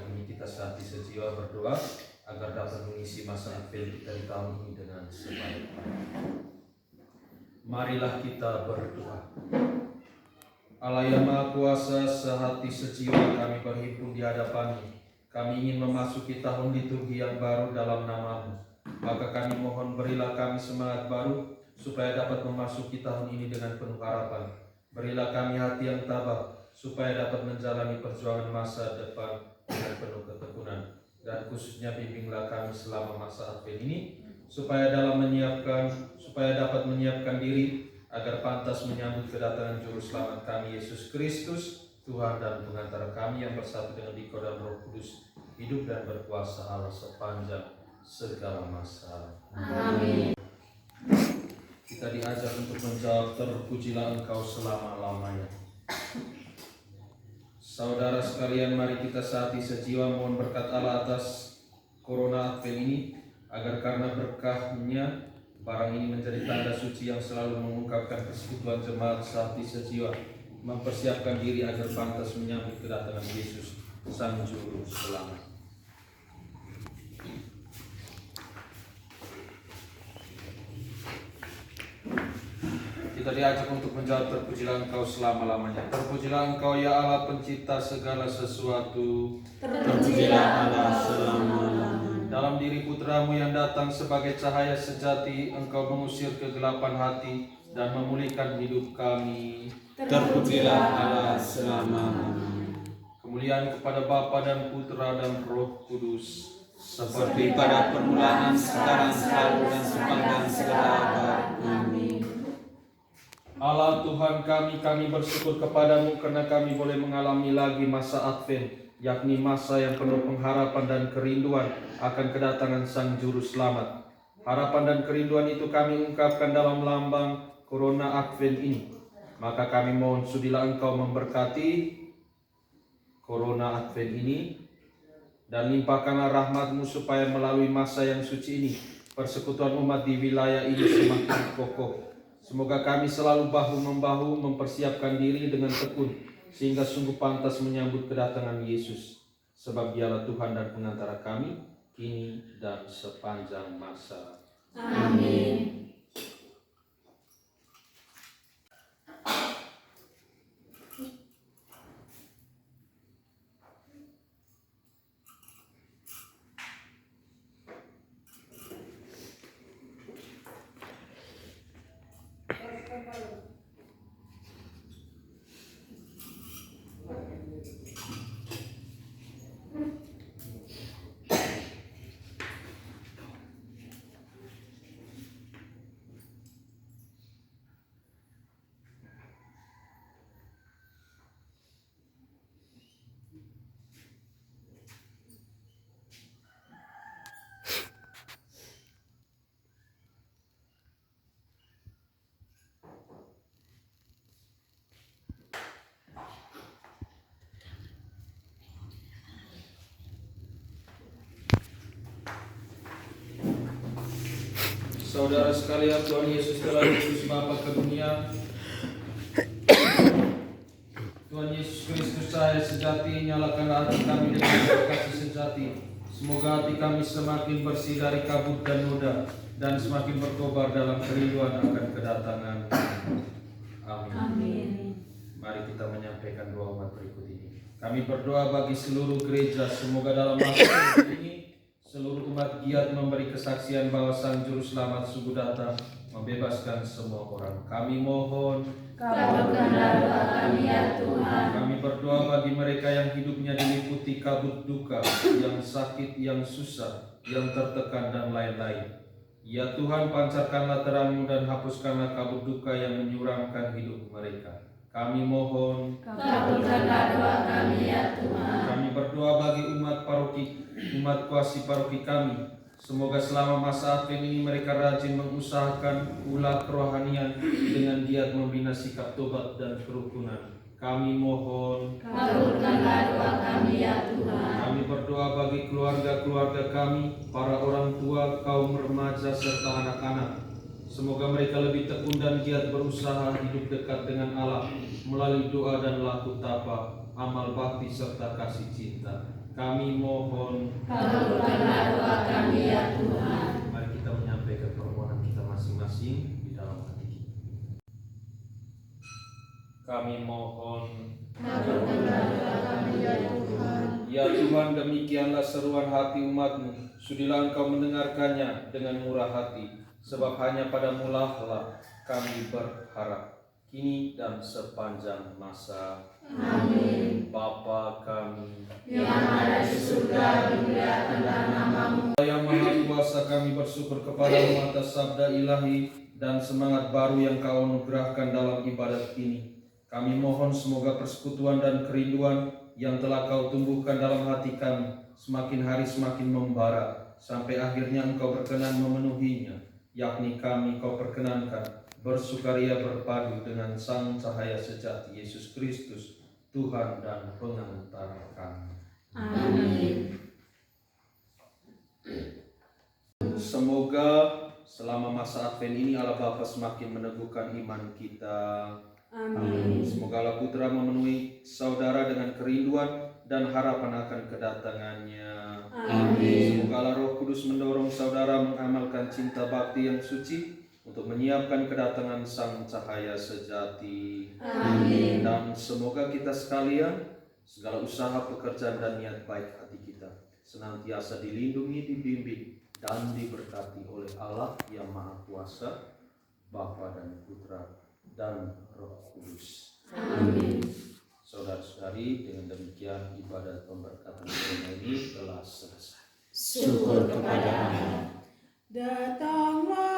kini kita sehati sejiwa berdoa agar dapat mengisi masa Advent kita di tahun ini dengan sebaik-baiknya. Marilah kita berdoa. Allah yang Maha Kuasa, sehati sejiwa kami berhimpun di hadapan-Mu. Kami ingin memasuki tahun liturgi yang baru dalam nama-Mu. Maka kami mohon berilah kami semangat baru supaya dapat memasuki tahun ini dengan penuh harapan. Berilah kami hati yang tabah supaya dapat menjalani perjuangan masa depan dengan penuh ketekunan. Dan khususnya bimbinglah kami selama masa Advent ini supaya dapat menyiapkan diri agar pantas menyambut kedatangan Juru Selamat kami Yesus Kristus, Tuhan dan Pengantara kami yang bersatu dengan Dikau dan Roh Kudus, hidup dan berkuasa Allah sepanjang segala masa. Amin. Kita diajak untuk menjawab terpujilah Engkau selama-lamanya. Saudara sekalian, mari kita sehati sejiwa mohon berkat Allah atas Corona Advent ini, agar karena berkah-Nya barang ini menjadi tanda suci yang selalu mengungkapkan persekutuan jemaat sehati sejiwa, mempersiapkan diri agar pantas menyambut kedatangan Yesus, Sang Juru Selamat. Kita diajak untuk menjawab terpujilah Engkau selama-lamanya. Terpujilah Engkau ya Allah pencipta segala sesuatu. Terpujilah Allah selama-lamanya. Dalam diri putra-Mu yang datang sebagai cahaya sejati, Engkau mengusir kegelapan hati dan memulihkan hidup kami. Terpujilah Allah selama-lamanya. Kemuliaan kepada Bapa dan Putra dan Roh Kudus, Seperti pada permulaan, sekarang, selalu, dan sepanjang segala abad. Amin. Allah Tuhan kami bersyukur kepadamu karena kami boleh mengalami lagi masa Advent, yakni masa yang penuh pengharapan dan kerinduan akan kedatangan Sang Juru Selamat. Harapan dan kerinduan itu kami ungkapkan dalam lambang Corona Advent ini. Maka kami mohon sudilah Engkau memberkati Corona Advent ini, dan limpahkanlah rahmat-Mu supaya melalui masa yang suci ini, persekutuan umat di wilayah ini semakin kokoh. Semoga kami selalu bahu-membahu mempersiapkan diri dengan tekun, sehingga sungguh pantas menyambut kedatangan Yesus. Sebab Dialah Tuhan dan Pengantara kami, kini dan sepanjang masa. Amin. Saudara sekalian, Tuhan Yesus telah diutus Bapa ke dunia. Tuhan Yesus Kristus cahaya sejati, nyalakan hati kami dengan kasih sejati. Semoga hati kami semakin bersih dari kabut dan noda, dan semakin berkobar dalam kerinduan akan kedatangan. Amin. Amin. Mari kita menyampaikan doa umat berikut ini. Kami berdoa bagi seluruh gereja, semoga dalam masa ini seluruh umat giat memberi kesaksian bahwa Sang Juru Selamat sungguh datang membebaskan semua orang. Kami mohon, Kabulkanlah doa kami ya Tuhan. kami berdoa bagi mereka yang hidupnya diliputi kabut duka, yang sakit, yang susah, yang tertekan dan lain-lain. Ya Tuhan, pancarkanlah terang-Mu dan hapuskanlah kabut duka yang menyuramkan hidup mereka. Kami mohon, Kabulkanlah doa kami ya Tuhan. kami berdoa bagi umat kuasi paroki kami. Semoga selama masa Advent ini mereka rajin mengusahakan ulah kerohanian dengan giat membina sikap tobat dan kerukunan. Kami mohon, Kabulkanlah doa kami ya Tuhan. kami berdoa bagi keluarga-keluarga kami, para orang tua, kaum remaja serta anak-anak. Semoga mereka lebih tekun dan giat berusaha hidup dekat dengan Allah melalui doa dan laku tapa, amal bakti serta kasih cinta. Kami mohon, kabulkanlah doa kami ya Tuhan. mari kita menyampaikan permohonan kita masing-masing di dalam hati kita. Kami mohon, Kabulkanlah doa kami ya Tuhan. ya Tuhan, demikianlah seruan hati umat-Mu. Sudilah Engkau mendengarkannya dengan murah hati, sebab hanya padamu-lah kami berharap, kini dan sepanjang masa. Amin. Bapa kami Yang ada di surga, dimuliakanlah nama-Mu. yang Maha Kuasa, kami bersyukur kepadamu atas sabda ilahi dan semangat baru yang Kau anugerahkan dalam ibadat ini. Kami mohon semoga persekutuan dan kerinduan yang telah Kau tumbuhkan dalam hati kami semakin hari semakin membara, sampai akhirnya Engkau berkenan memenuhinya, yakni kami Kau perkenankan bersukaria berpadu dengan Sang Cahaya sejati Yesus Kristus, Tuhan dan pengantar kami. Amin. Semoga selama masa Advent ini Allah Bapa semakin meneguhkan iman kita. Amin. Semoga Allah Putra memenuhi saudara dengan kerinduan dan harapan akan kedatangannya. Amin. Semoga Allah Roh Kudus mendorong saudara mengamalkan cinta bakti yang suci untuk menyiapkan kedatangan Sang Cahaya sejati. Amin. Dan semoga kita sekalian, segala usaha, pekerjaan dan niat baik hati kita senantiasa dilindungi, dibimbing dan diberkati oleh Allah yang Maha Kuasa, Bapa dan Putra dan Roh Kudus. Amin. Saudara-saudari, dengan demikian ibadat pemberkatan gereja ini telah selesai. Syukur kepada Allah. Datanglah